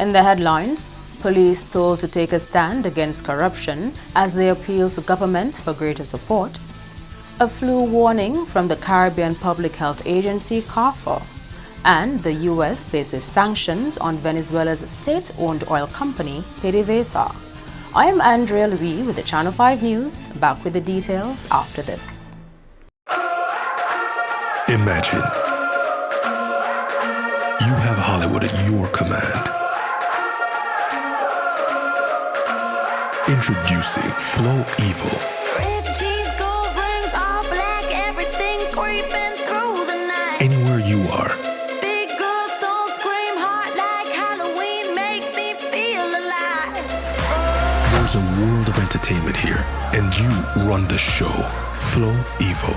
In the headlines, police told to take a stand against corruption as they appeal to government for greater support. A flu warning from the Caribbean Public Health Agency, CARPHA. And the U.S. places sanctions on Venezuela's state-owned oil company, PDVSA. I am Andrea Louis with the Channel 5 News. Back with the details after this. Imagine you have Hollywood at your command. Introducing Flow Evil. Anywhere you are. Big girls don't scream hard like Halloween, make me feel alive. There's a world of entertainment here, and you run the show. Flow Evil.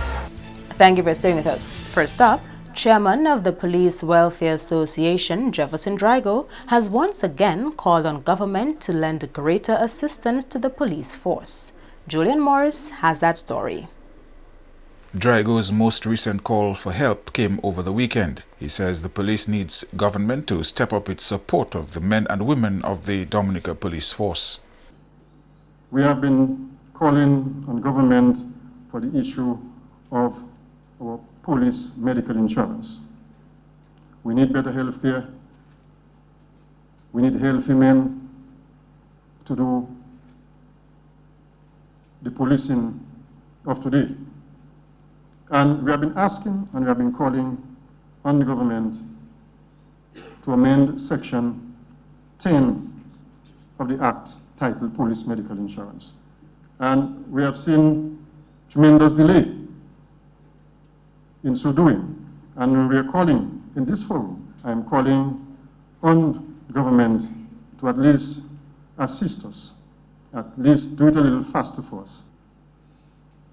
Thank you for staying with us. First up, Chairman of the Police Welfare Association, Jefferson Drago, has once again called on government to lend greater assistance to the police force. Julian Morris has that story. Drago's most recent call for help came over the weekend. He says the police needs government to step up its support of the men and women of the Dominica Police Force. We have been calling on government for the issue of our police medical insurance. We need better health care. We need healthy men to do the policing of today. And we have been asking and we have been calling on the government to amend Section 10 of the Act titled Police Medical Insurance. And we have seen tremendous delay in so doing. And we are calling in this forum, I am calling on the government to at least assist us, at least do it a little faster for us.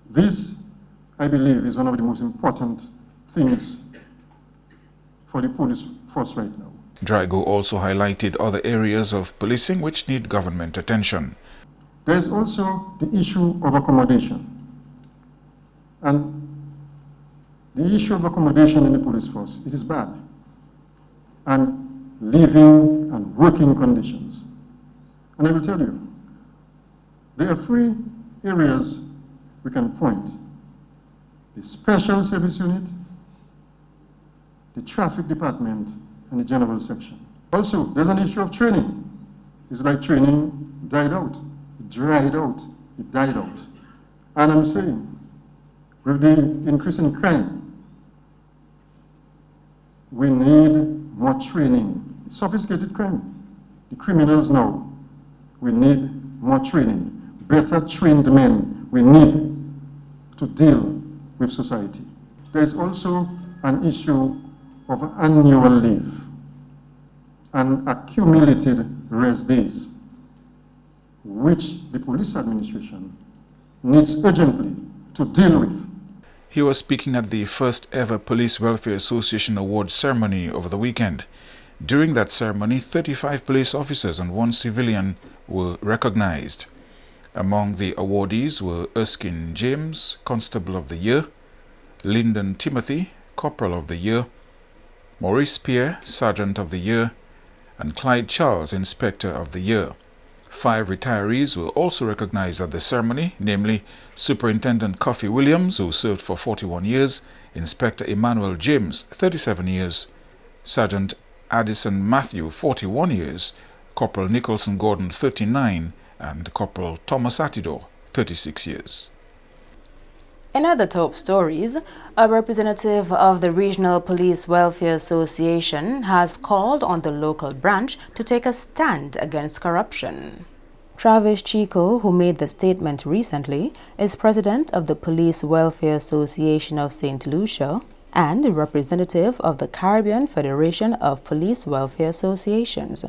This, I believe, is one of the most important things for the police force right now. Drago also highlighted other areas of policing which need government attention. There is also the issue of accommodation. And the issue of accommodation in the police force, it is bad. And living and working conditions. And I will tell you, there are 3 areas we can point. The Special Service Unit, the Traffic Department, and the General Section. Also, there's an issue of training. It's like training died out. It dried out. It died out. And I'm saying, with the increase in crime, we need more training. Sophisticated crime. The criminals now, we need more training. Better trained men we need to deal with society. There is also an issue of annual leave and accumulated rest days, which the police administration needs urgently to deal with. He was speaking at the first ever Police Welfare Association Awards ceremony over the weekend. During that ceremony, 35 police officers and 1 civilian were recognized. Among the awardees were Erskine James, Constable of the Year, Lyndon Timothy, Corporal of the Year, Maurice Pierre, Sergeant of the Year, and Clyde Charles, Inspector of the Year. 5 retirees were also recognized at the ceremony, namely Superintendent Coffee Williams, who served for 41 years, Inspector Emmanuel James, 37 years, Sergeant Addison Matthew, 41 years, Corporal Nicholson Gordon, 39, and Corporal Thomas Atidor, 36 years. In other top stories, a representative of the Regional Police Welfare Association has called on the local branch to take a stand against corruption. Travis Chico, who made the statement recently, is president of the Police Welfare Association of St. Lucia and a representative of the Caribbean Federation of Police Welfare Associations.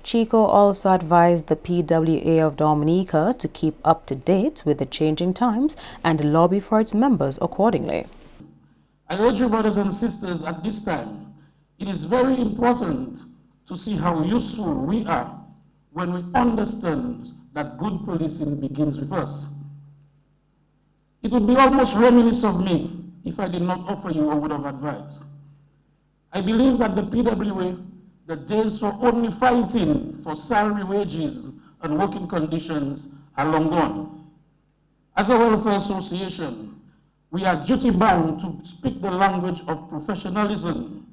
Chico also advised the PWA of Dominica to keep up to date with the changing times and lobby for its members accordingly. I urge you, brothers and sisters, at this time, it is very important to see how useful we are when we understand that good policing begins with us. It would be almost reminiscent of me if I did not offer you a word of advice. I believe that the PWA The days for only fighting for salary, wages, and working conditions are long gone. As a welfare association, we are duty-bound to speak the language of professionalism,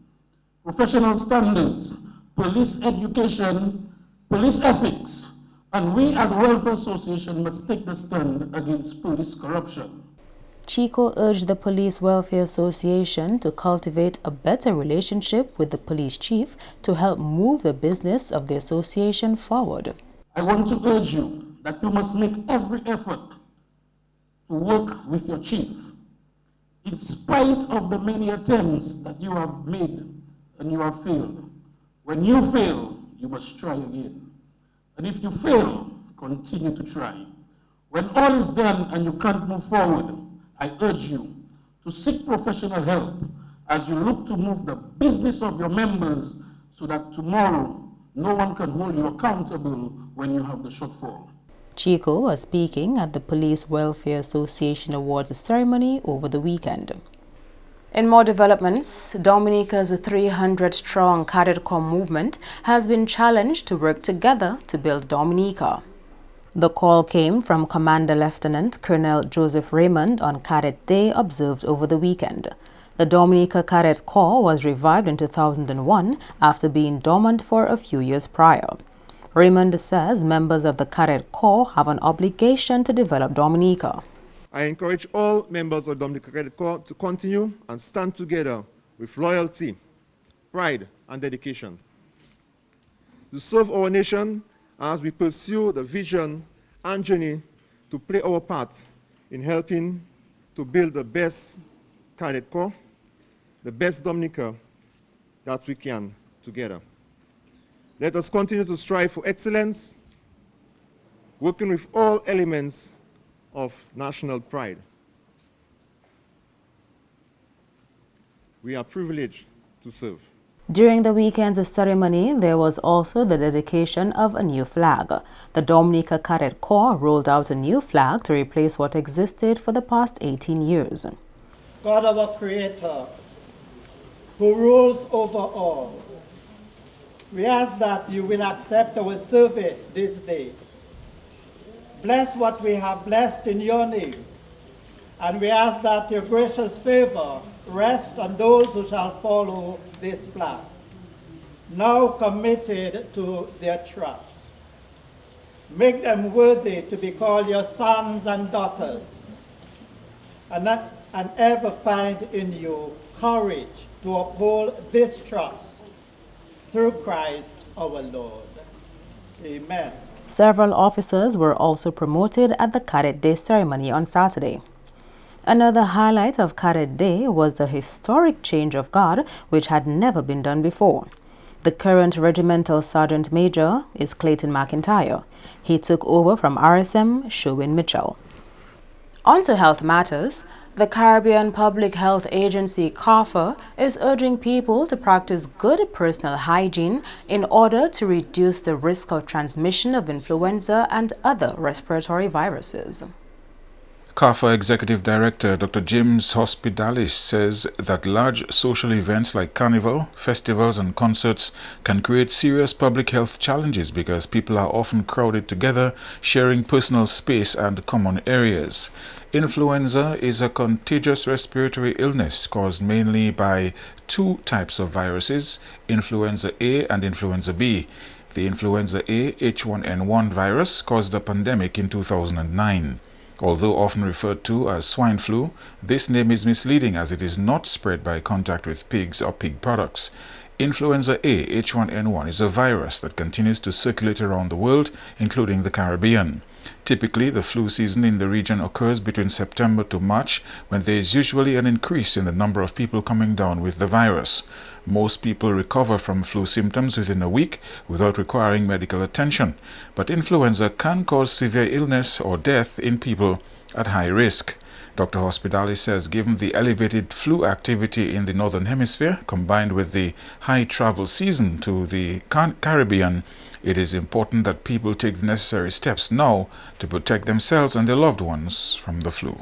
professional standards, police education, police ethics, and we as a welfare association must take the stand against police corruption. Chico urged the Police Welfare Association to cultivate a better relationship with the police chief to help move the business of the association forward. I want to urge you that you must make every effort to work with your chief, in spite of the many attempts that you have made and you have failed. When you fail, you must try again. And if you fail, continue to try. When all is done and you can't move forward, I urge you to seek professional help as you look to move the business of your members so that tomorrow no one can hold you accountable when you have the shortfall. Chico was speaking at the Police Welfare Association Awards ceremony over the weekend. In more developments, Dominica's 300-strong Cadet Corps movement has been challenged to work together to build Dominica. The call came from Commander Lieutenant Colonel Joseph Raymond on Cadet Day observed over the weekend. The Dominica Cadet Corps was revived in 2001 after being dormant for a few years prior. Raymond says members of the Cadet Corps have an obligation to develop Dominica. I encourage all members of Dominica Cadet Corps to continue and stand together with loyalty, pride, and dedication to serve our nation as we pursue the vision and journey to play our part in helping to build the best Cadet Corps, the best Dominica that we can together. Let us continue to strive for excellence, working with all elements of national pride. We are privileged to serve. During the weekend's ceremony, there was also the dedication of a new flag. The Dominica Cadet Corps rolled out a new flag to replace what existed for the past 18 years. God, our Creator, who rules over all, we ask that you will accept our service this day. Bless what we have blessed in your name, and we ask that your gracious favor rest on those who shall follow this flag, now committed to their trust. Make them worthy to be called your sons and daughters, and ever find in you courage to uphold this trust through Christ our Lord. Amen. Several officers were also promoted at the Cadet Day ceremony on Saturday. Another highlight of Cadet Day was the historic change of guard, which had never been done before. The current Regimental Sergeant Major is Clayton McIntyre. He took over from RSM Sherwin Mitchell. On to health matters. The Caribbean Public Health Agency, CARPHA, is urging people to practice good personal hygiene in order to reduce the risk of transmission of influenza and other respiratory viruses. CARPHA Executive Director Dr. James Hospitalis says that large social events like carnival, festivals and concerts can create serious public health challenges because people are often crowded together, sharing personal space and common areas. Influenza is a contagious respiratory illness caused mainly by two types of viruses, influenza A and influenza B. The influenza A H1N1 virus caused a pandemic in 2009. Although often referred to as swine flu, this name is misleading as it is not spread by contact with pigs or pig products. Influenza A H1N1 is a virus that continues to circulate around the world, including the Caribbean. Typically, the flu season in the region occurs between September to March, when there is usually an increase in the number of people coming down with the virus. Most people recover from flu symptoms within a week without requiring medical attention, but influenza can cause severe illness or death in people at high risk. Dr. Hospitalis says given the elevated flu activity in the Northern Hemisphere, combined with the high travel season to the Caribbean, it is important that people take the necessary steps now to protect themselves and their loved ones from the flu.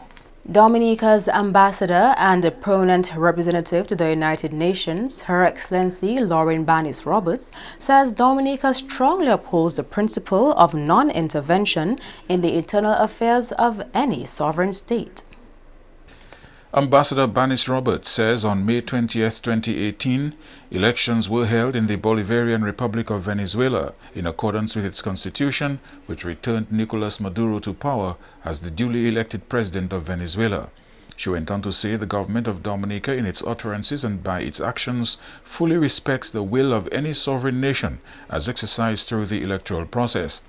Dominica's ambassador and a prominent representative to the United Nations, Her Excellency Lauren Bannis Roberts, says Dominica strongly upholds the principle of non-intervention in the internal affairs of any sovereign state. Ambassador Bannis Roberts says on May 20, 2018, elections were held in the Bolivarian Republic of Venezuela in accordance with its constitution, which returned Nicolás Maduro to power as the duly elected president of Venezuela. She went on to say the government of Dominica, in its utterances and by its actions, fully respects the will of any sovereign nation as exercised through the electoral process.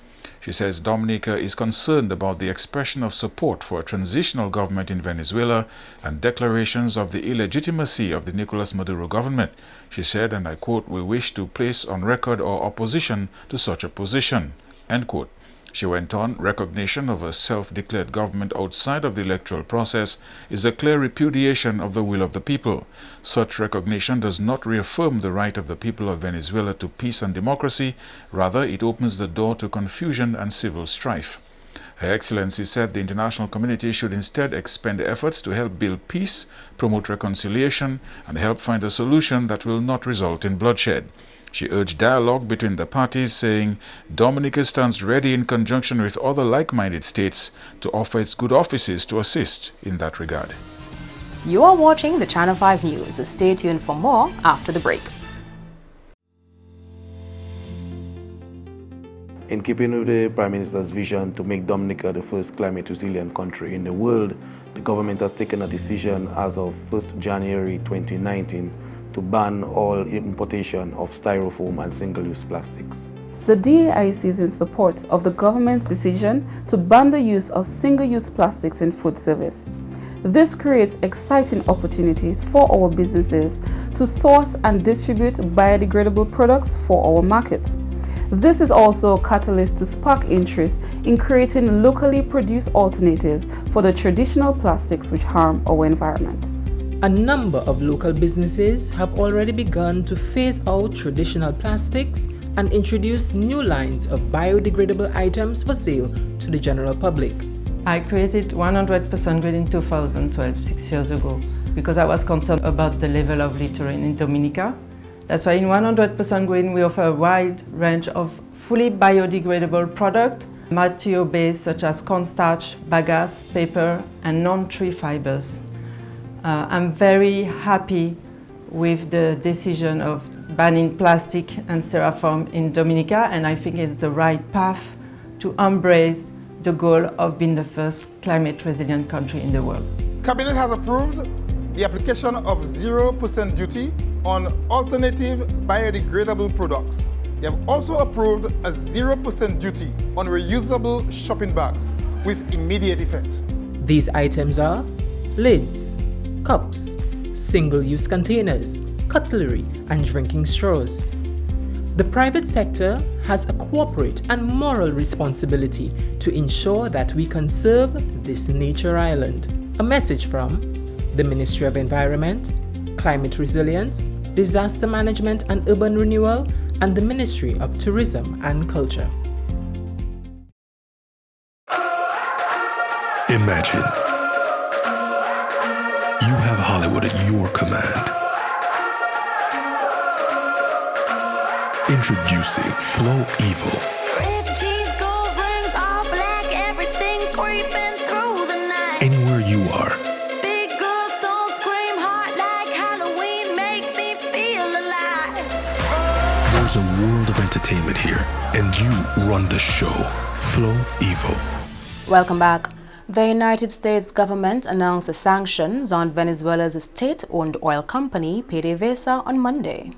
She says Dominica is concerned about the expression of support for a transitional government in Venezuela and declarations of the illegitimacy of the Nicolás Maduro government. She said, and I quote, "We wish to place on record our opposition to such a position," end quote. She went on, recognition of a self-declared government outside of the electoral process is a clear repudiation of the will of the people. Such recognition does not reaffirm the right of the people of Venezuela to peace and democracy, rather it opens the door to confusion and civil strife. Her Excellency said the international community should instead expend efforts to help build peace, promote reconciliation, and help find a solution that will not result in bloodshed. She urged dialogue between the parties, saying Dominica stands ready in conjunction with other like-minded states to offer its good offices to assist in that regard. You are watching the Channel 5 News. Stay tuned for more after the break. In keeping with the Prime Minister's vision to make Dominica the first climate resilient country in the world, the government has taken a decision as of 1st January 2019 to ban all importation of styrofoam and single-use plastics. The DAIC is in support of the government's decision to ban the use of single-use plastics in food service. This creates exciting opportunities for our businesses to source and distribute biodegradable products for our market. This is also a catalyst to spark interest in creating locally produced alternatives for the traditional plastics which harm our environment. A number of local businesses have already begun to phase out traditional plastics and introduce new lines of biodegradable items for sale to the general public. I created 100% Green in 2012, 6 years ago, because I was concerned about the level of littering in Dominica. That's why in 100% Green we offer a wide range of fully biodegradable products, material-based such as cornstarch, bagasse, paper, and non-tree fibers. I'm very happy with the decision of banning plastic and styrofoam in Dominica, and I think it's the right path to embrace the goal of being the first climate resilient country in the world. Cabinet has approved the application of 0% duty on alternative biodegradable products. They have also approved a 0% duty on reusable shopping bags with immediate effect. These items are lids, cups, single-use containers, cutlery, and drinking straws. The private sector has a corporate and moral responsibility to ensure that we conserve this nature island. A message from the Ministry of Environment, Climate Resilience, Disaster Management and Urban Renewal, and the Ministry of Tourism and Culture. Imagine you have Hollywood at your command. Introducing Flow Evil. Red cheese, gold rings, all black, everything creeping through the night. Anywhere you are. Big girls don't scream hard like Halloween, make me feel alive. There's a world of entertainment here, and you run the show. Flow Evil. Welcome back. The United States government announced the sanctions on Venezuela's state-owned oil company, PDVSA, on Monday.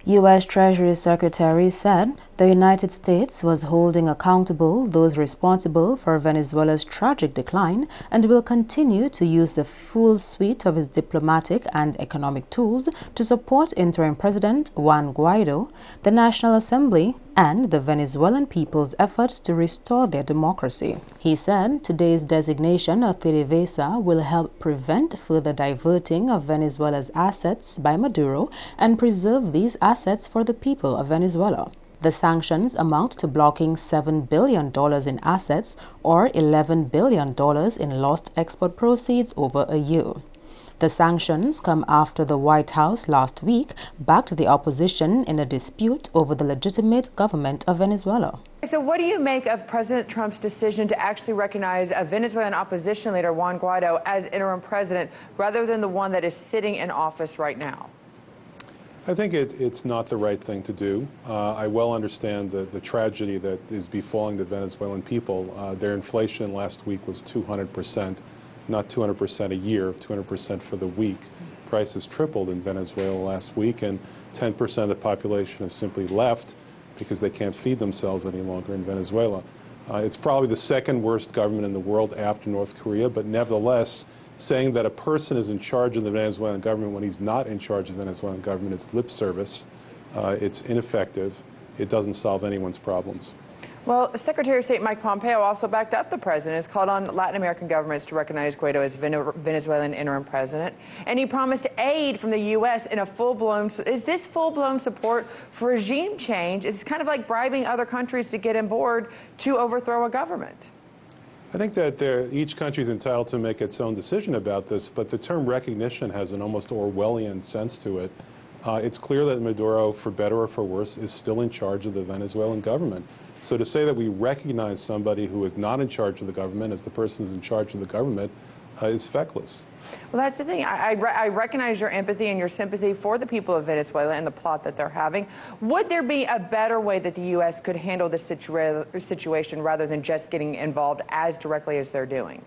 U.S. Treasury Secretary said the United States was holding accountable those responsible for Venezuela's tragic decline and will continue to use the full suite of its diplomatic and economic tools to support interim President Juan Guaido, the National Assembly, and the Venezuelan people's efforts to restore their democracy. He said today's designation of PDVSA will help prevent further diverting of Venezuela's assets by Maduro and preserve these assets for the people of Venezuela. The sanctions amount to blocking $7 billion in assets or $11 billion in lost export proceeds over a year. The sanctions come after the White House last week backed the opposition in a dispute over the legitimate government of Venezuela. So what do you make of President Trump's decision to actually recognize a Venezuelan opposition leader, Juan Guaido, as interim president rather than the one that is sitting in office right now? I think it's not the right thing to do. I well understand the tragedy that is befalling the Venezuelan people. Their inflation last week was 200%, not 200% a year, 200% for the week. Prices tripled in Venezuela last week, and 10% of the population has simply left because they can't feed themselves any longer in Venezuela. It's probably the second worst government in the world after North Korea, but nevertheless, saying that a person is in charge of the Venezuelan government when he's not in charge of the Venezuelan government, it's lip service, it's ineffective, it doesn't solve anyone's problems. Well, Secretary of State Mike Pompeo also backed up the president. Has called on Latin American governments to recognize Guaido as Venezuelan interim president. And he promised aid from the U.S. in a full-blown... Is this full-blown support for regime change? It's kind of like bribing other countries to get on board to overthrow a government. I think that each country is entitled to make its own decision about this, but the term recognition has an almost Orwellian sense to it. It's clear that Maduro, for better or for worse, is still in charge of the Venezuelan government. So to say that we recognize somebody who is not in charge of the government as the person who's in charge of the government is feckless. Well, that's the thing. I recognize your empathy and your sympathy for the people of Venezuela and the plot that they're having. Would there be a better way that the U.S. could handle this situation rather than just getting involved as directly as they're doing?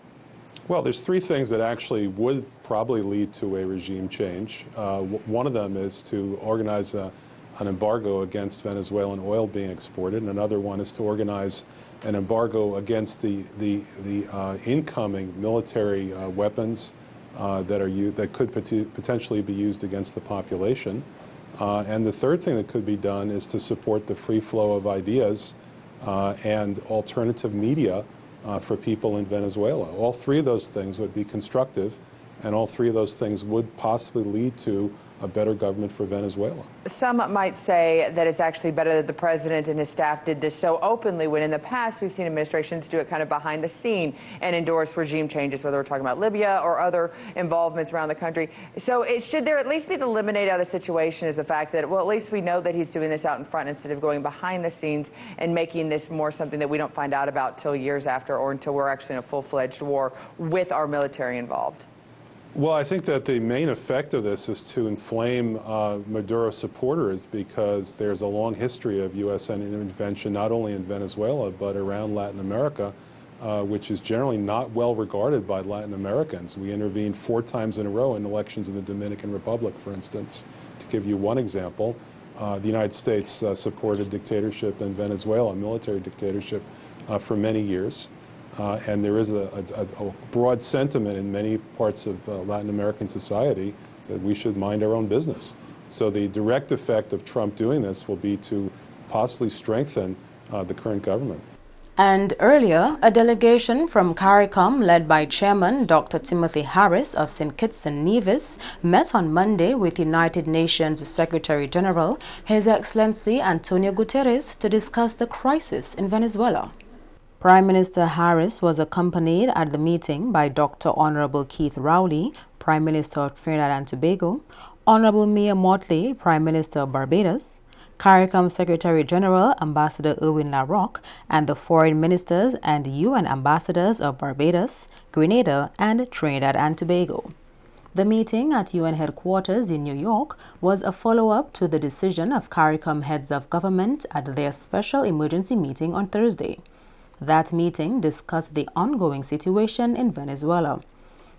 Well, there's three things that actually would probably lead to a regime change. One of them is to organize an embargo against Venezuelan oil being exported, and another one is to organize an embargo against the incoming military weapons that could potentially be used against the population. And the third thing that could be done is to support the free flow of ideas and alternative media for people in Venezuela. All three of those things would be constructive, and all three of those things would possibly lead to a better government for Venezuela. Some might say that it's actually better that the president and his staff did this so openly, when in the past we've seen administrations do it kind of behind the scene and endorse regime changes, whether we're talking about Libya or other involvements around the country. So should there at least be the lemonade out of the situation is the fact that, well, at least we know that he's doing this out in front instead of going behind the scenes and making this more something that we don't find out about till years after or until we're actually in a full-fledged war with our military involved. Well, I think that the main effect of this is to inflame Maduro supporters, because there's a long history of U.S. intervention not only in Venezuela but around Latin America, which is generally not well regarded by Latin Americans. We intervened 4 times in a row in elections in the Dominican Republic, for instance. To give you one example, the United States supported dictatorship in Venezuela, military dictatorship, for many years. And there is a broad sentiment in many parts of Latin American society that we should mind our own business. So the direct effect of Trump doing this will be to possibly strengthen the current government. And earlier, a delegation from CARICOM led by Chairman Dr. Timothy Harris of St. Kitts and Nevis met on Monday with United Nations Secretary General His Excellency Antonio Guterres to discuss the crisis in Venezuela. Prime Minister Harris was accompanied at the meeting by Dr. Honorable Keith Rowley, Prime Minister of Trinidad and Tobago, Honorable Mia Motley, Prime Minister of Barbados, CARICOM Secretary General Ambassador Erwin LaRocque, and the foreign ministers and UN ambassadors of Barbados, Grenada, and Trinidad and Tobago. The meeting at UN headquarters in New York was a follow-up to the decision of CARICOM heads of government at their special emergency meeting on Thursday. That meeting discussed the ongoing situation in Venezuela.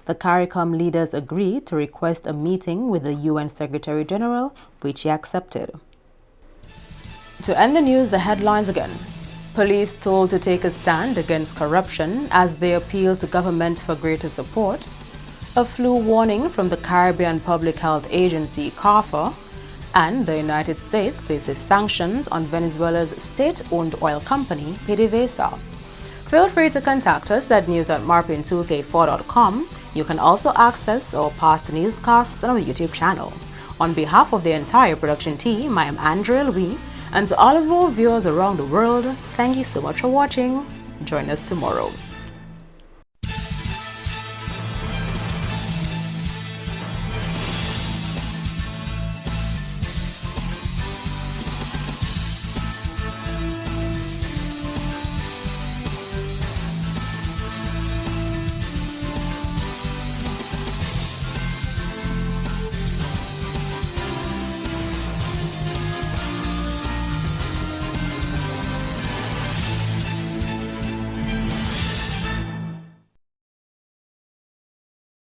The CARICOM leaders agreed to request a meeting with the UN Secretary General, which he accepted. To end the news, the headlines again. Police told to take a stand against corruption as they appeal to government for greater support. A flu warning from the Caribbean Public Health Agency, CARPHA. And the United States places sanctions on Venezuela's state-owned oil company, PDVSA. Feel free to contact us at news@marpin2k4.com. You can also access our past newscasts on our YouTube channel. On behalf of the entire production team, I am Andrea Louis, And to all of our viewers around the world, thank you so much for watching. Join us tomorrow.